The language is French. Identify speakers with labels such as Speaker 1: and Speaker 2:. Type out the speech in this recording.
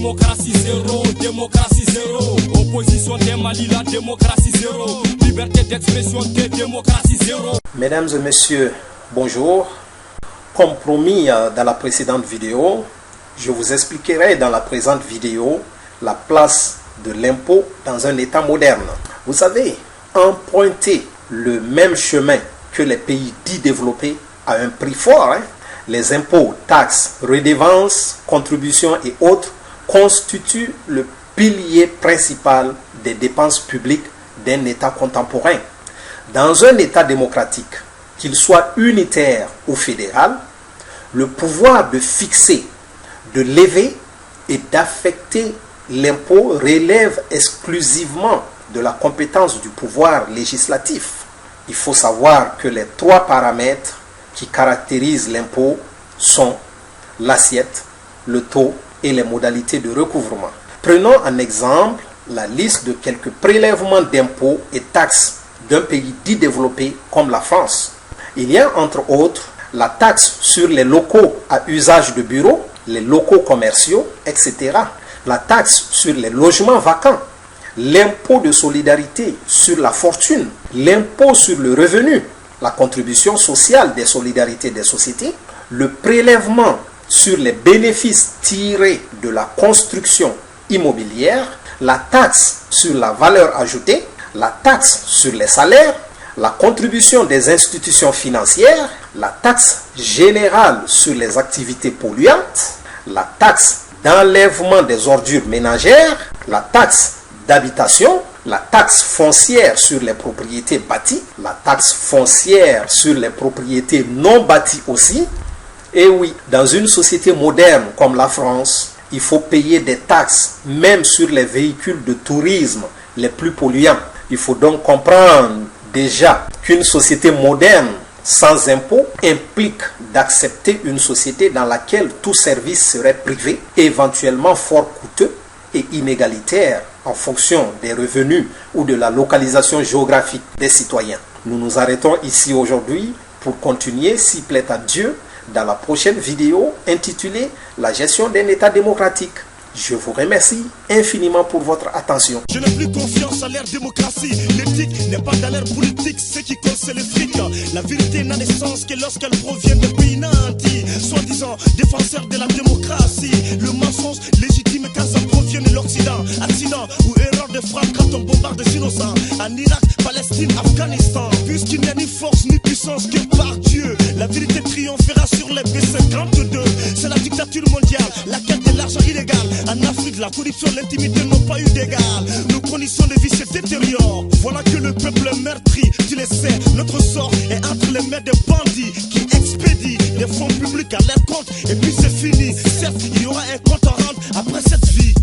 Speaker 1: démocratie zéro. Opposition des Mali, la démocratie zéro. Liberté d'expression des démocratie zéro.
Speaker 2: Mesdames et messieurs, bonjour. Comme promis dans la précédente vidéo, je vous expliquerai dans la présente vidéo la place de l'impôt dans un État moderne. Vous savez, emprunter le même chemin que les pays dits développés à un prix fort, les impôts, taxes, redevances, contributions et autres constituent le pilier principal des dépenses publiques d'un État contemporain. Dans un État démocratique, qu'il soit unitaire ou fédéral, le pouvoir de fixer, de lever et d'affecter l'impôt relève exclusivement de la compétence du pouvoir législatif. Il faut savoir que les trois paramètres qui caractérisent l'impôt sont l'assiette, le taux et les modalités de recouvrement. Prenons en exemple la liste de quelques prélèvements d'impôts et taxes d'un pays dit développé comme la France. Il y a entre autres la taxe sur les locaux à usage de bureaux, les locaux commerciaux, etc. La taxe sur les logements vacants, l'impôt de solidarité sur la fortune, l'impôt sur le revenu, la contribution sociale des solidarités des sociétés, le prélèvement sur les bénéfices tirés de la construction immobilière, la taxe sur la valeur ajoutée, la taxe sur les salaires, la contribution des institutions financières, la taxe générale sur les activités polluantes, la taxe d'enlèvement des ordures ménagères, la taxe d'habitation, la taxe foncière sur les propriétés bâties, la taxe foncière sur les propriétés non bâties aussi. Et oui, dans une société moderne comme la France, il faut payer des taxes même sur les véhicules de tourisme les plus polluants. Il faut donc comprendre déjà qu'une société moderne sans impôt implique d'accepter une société dans laquelle tout service serait privé, éventuellement fort coûteux et inégalitaire en fonction des revenus ou de la localisation géographique des citoyens. Nous nous arrêtons ici aujourd'hui pour continuer, s'il plaît à Dieu, dans la prochaine vidéo intitulée « La gestion d'un État démocratique ». Je vous remercie infiniment pour votre attention.
Speaker 1: Je n'ai plus confiance à l'ère démocratie. L'éthique n'est pas dans l'ère politique. Ce qui compte, c'est le fric. La vérité n'a de sens que lorsqu'elle provient de pays nantis, soi-disant défenseurs de la démocratie. Le mensonge légitime quand ça provient de l'Occident. Accident ou erreur de frappe quand on bombarde des innocents. En Irak, Palestine, Afghanistan. Puisqu'il n'y a ni force ni puissance que par Dieu, la vérité triomphera sur les B52. C'est la dictature mondiale, la quête de l'argent illégal. En Afrique, la corruption, l'intimité n'ont pas eu d'égal. Nos conditions de vie se détériorent. Voilà que le peuple est meurtri, tu le sais. Notre sort est entre les mains des bandits qui expédient des fonds publics à leur compte. Et puis c'est fini. Certes, il y aura un compte à rendre après cette vie.